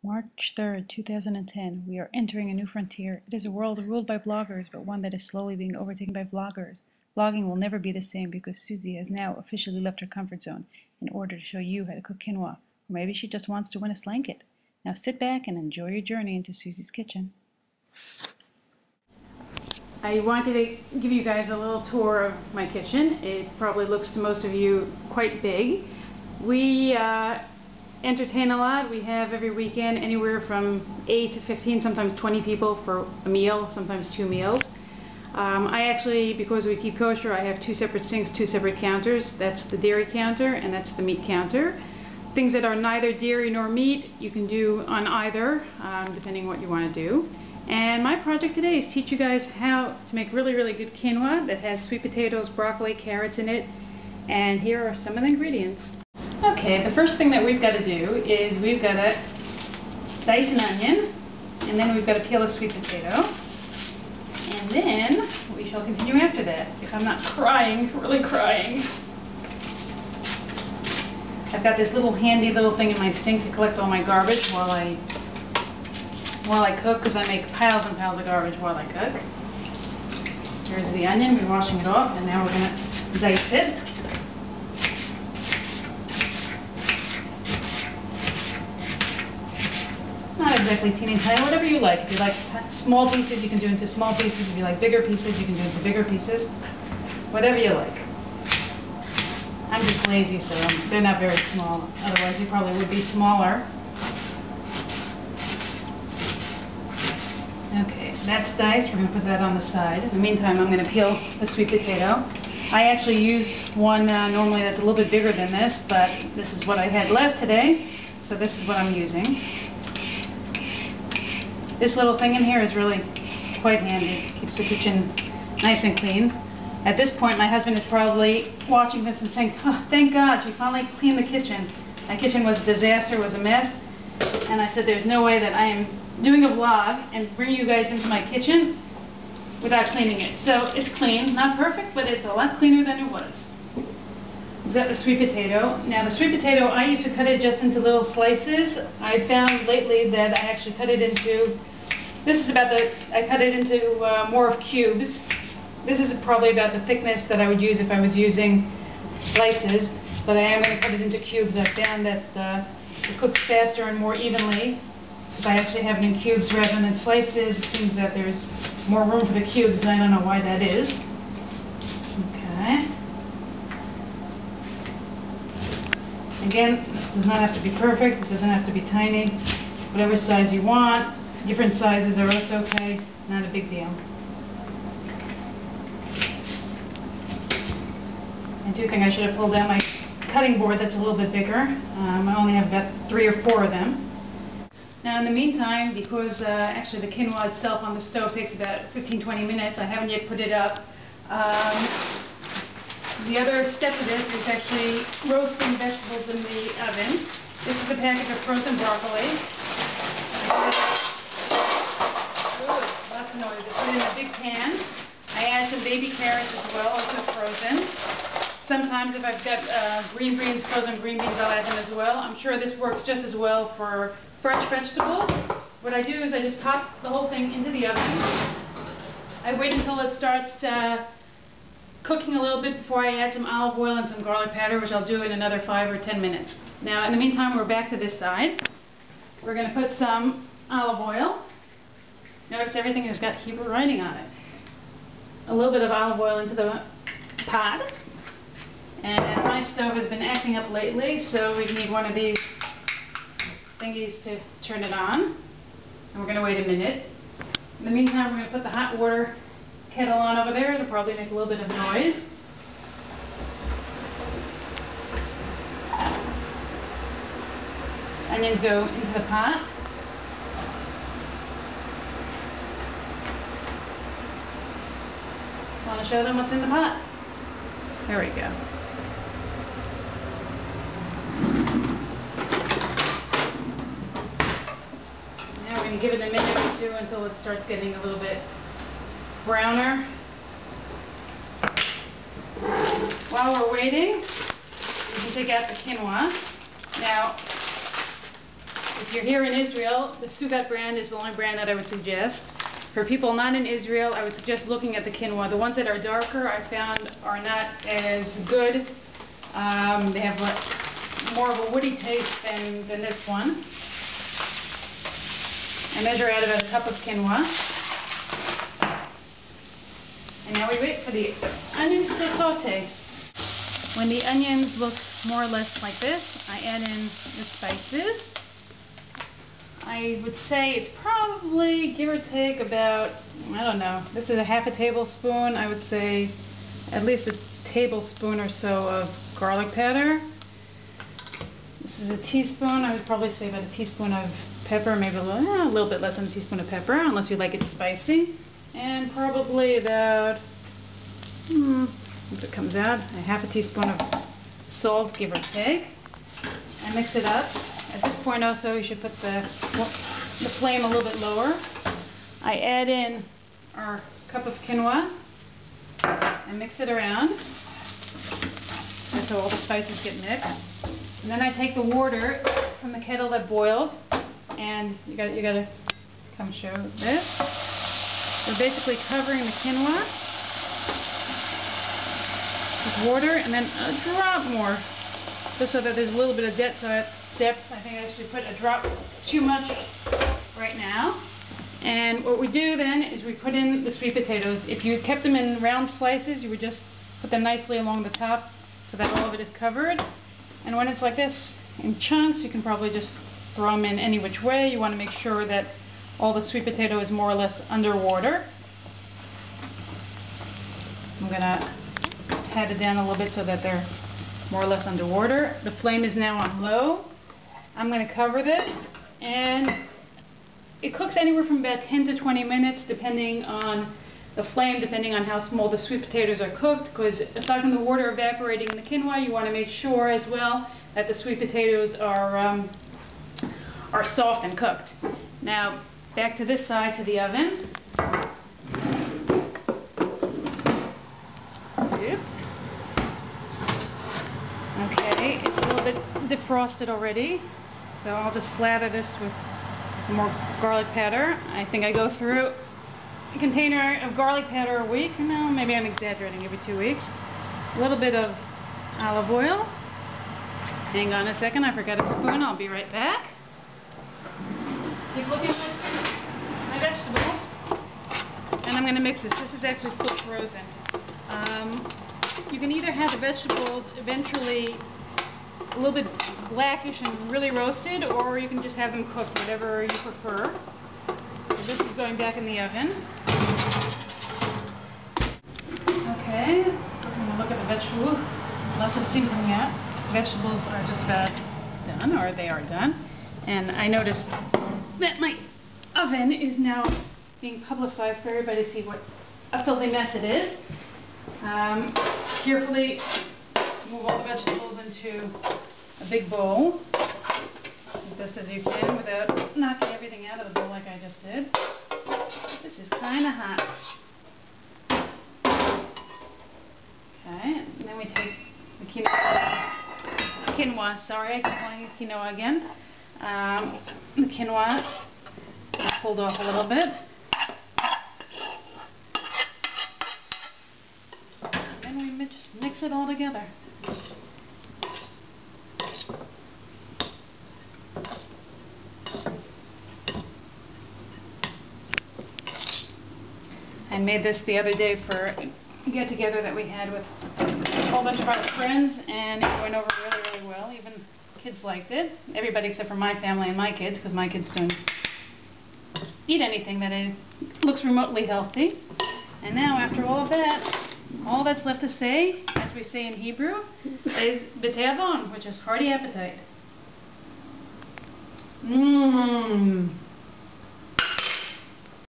March 3rd, 2010. We are entering a new frontier. It is a world ruled by bloggers, but one that is slowly being overtaken by vloggers. Vlogging will never be the same because Susie has now officially left her comfort zone in order to show you how to cook quinoa. Or maybe she just wants to win a slanket. Now sit back and enjoy your journey into Susie's kitchen. I wanted to give you guys a little tour of my kitchen. It probably looks to most of you quite big. We entertain a lot. We have every weekend anywhere from 8 to 15, sometimes 20 people for a meal, sometimes 2 meals. I actually, because we keep kosher, I have 2 separate sinks, 2 separate counters. That's the dairy counter and that's the meat counter. Things that are neither dairy nor meat, you can do on either, depending what you want to do. And my project today is teach you guys how to make really, really good quinoa that has sweet potatoes, broccoli, carrots in it. And here are some of the ingredients. Okay, the first thing that we've got to do is we've got to dice an onion, and then we've got to peel a sweet potato, and then we shall continue after that. If I'm not crying, really crying. I've got this little handy little thing in my sink to collect all my garbage while I cook, because I make piles and piles of garbage while I cook. Here's the onion, we're washing it off, and now we're going to dice it. Not exactly teeny tiny, whatever you like. If you like small pieces, you can do into small pieces. If you like bigger pieces, you can do into bigger pieces. Whatever you like. I'm just lazy, so they're not very small. Otherwise, you probably would be smaller. Okay, so that's diced. We're going to put that on the side. In the meantime, I'm going to peel the sweet potato. I actually use one normally that's a little bit bigger than this, but this is what I had left today, so this is what I'm using. This little thing in here is really quite handy. It keeps the kitchen nice and clean. At this point, my husband is probably watching this and saying, oh, thank God, she finally cleaned the kitchen. My kitchen was a disaster, was a mess. And I said, there's no way that I am doing a vlog and bringing you guys into my kitchen without cleaning it. So it's clean, not perfect, but it's a lot cleaner than it was. We've got the sweet potato. Now the sweet potato, I used to cut it just into little slices. I found lately that I actually cut it into, I cut it into more of cubes. This is probably about the thickness that I would use if I was using slices, but I am going to cut it into cubes. I found that it cooks faster and more evenly if I actually have it in cubes rather than in slices. It seems that there's more room for the cubes, and I don't know why that is. Okay. Again, this does not have to be perfect. It doesn't have to be tiny. Whatever size you want. Different sizes are also okay. Not a big deal. I do think I should have pulled out my cutting board that's a little bit bigger. I only have about 3 or 4 of them. Now in the meantime, because actually the quinoa itself on the stove takes about 15-20 minutes, I haven't yet put it up. The other step to this is actually roasting vegetables in the oven. This is a package of frozen broccoli. Ooh, lots of noise. I put it in a big pan. I add some baby carrots as well, also frozen. Sometimes if I've got green beans, frozen green beans, I'll add them as well. I'm sure this works just as well for fresh vegetables. What I do is I just pop the whole thing into the oven. I wait until it starts cooking a little bit before I add some olive oil and some garlic powder, which I'll do in another 5 or 10 minutes. Now, in the meantime, we're back to this side. We're going to put some olive oil. Notice everything has got Hebrew writing on it. A little bit of olive oil into the pot. And my stove has been acting up lately, so we need one of these thingies to turn it on. And we're going to wait a minute. In the meantime, we're going to put the hot water kettle on over there. It'll probably make a little bit of noise. Onions go into the pot. Want to show them what's in the pot? There we go. Now we're going to give it a minute or 2 until it starts getting a little bit browner. While we're waiting, we can take out the quinoa. Now, If you're here in Israel, the Sugat brand is the only brand that I would suggest. For people not in Israel, I would suggest looking at the quinoa. The ones that are darker, I found, are not as good. They have more of a woody taste than this one. I measure out about a cup of quinoa. And now we wait for the onions to saute. When the onions look more or less like this, I add in the spices. I would say it's probably, give or take, about, I don't know, this is a half a tablespoon. I would say at least a tablespoon or so of garlic powder. This is a teaspoon. I would probably say about a teaspoon of pepper, maybe a little bit less than a teaspoon of pepper, unless you like it spicy. And probably about, if it comes out, a half a teaspoon of salt, give or take. I mix it up. At this point also, you should put the flame a little bit lower. I add in our cup of quinoa and mix it around, and so all the spices get mixed. And then I take the water from the kettle that boiled, and you gotta come show this. We're basically covering the quinoa with water, and then a drop more, just so that there's a little bit of depth. I think I should put a drop too much right now. And what we do then is we put in the sweet potatoes. If you kept them in round slices, you would just put them nicely along the top so that all of it is covered. And when it's like this in chunks, you can probably just throw them in any which way. You want to make sure that all the sweet potato is more or less underwater. I'm going to pat it down a little bit so that they're more or less underwater. The flame is now on low. I'm going to cover this, and it cooks anywhere from about 10 to 20 minutes depending on the flame, depending on how small the sweet potatoes are cooked, because aside from the water evaporating in the quinoa, you want to make sure as well that the sweet potatoes are soft and cooked. Now back to this side, to the oven. Okay, it's a little bit defrosted already, so I'll just slather this with some more garlic powder. I think I go through a container of garlic powder a week. No, maybe I'm exaggerating, every 2 weeks. A little bit of olive oil. Hang on a second, I forgot a spoon. I'll be right back. Keep looking at my vegetables. And I'm going to mix this. This is actually still frozen. You can either have the vegetables eventually a little bit blackish and really roasted, or you can just have them cooked, whatever you prefer. So this is going back in the oven. Okay, I'm going to look at the vegetables. Lots of steam coming out. Vegetables are just about done, or they are done. And I noticed that my oven is now being publicized for everybody to see what a filthy mess it is. Carefully move all the vegetables into a big bowl, as best as you can without knocking everything out of the bowl like I just did. This is kind of hot. Okay, and then we take the quinoa, sorry, I keep calling it quinoa again. The quinoa is pulled off a little bit. And we just mix it all together. I made this the other day for a get-together that we had with a whole bunch of our friends, and it went over really, really well. Even kids liked it. Everybody except for my family and my kids, because my kids don't eat anything that looks remotely healthy. And now, after all of that, all that's left to say, as we say in Hebrew, is b'teavon, which is hearty appetite. Mmm.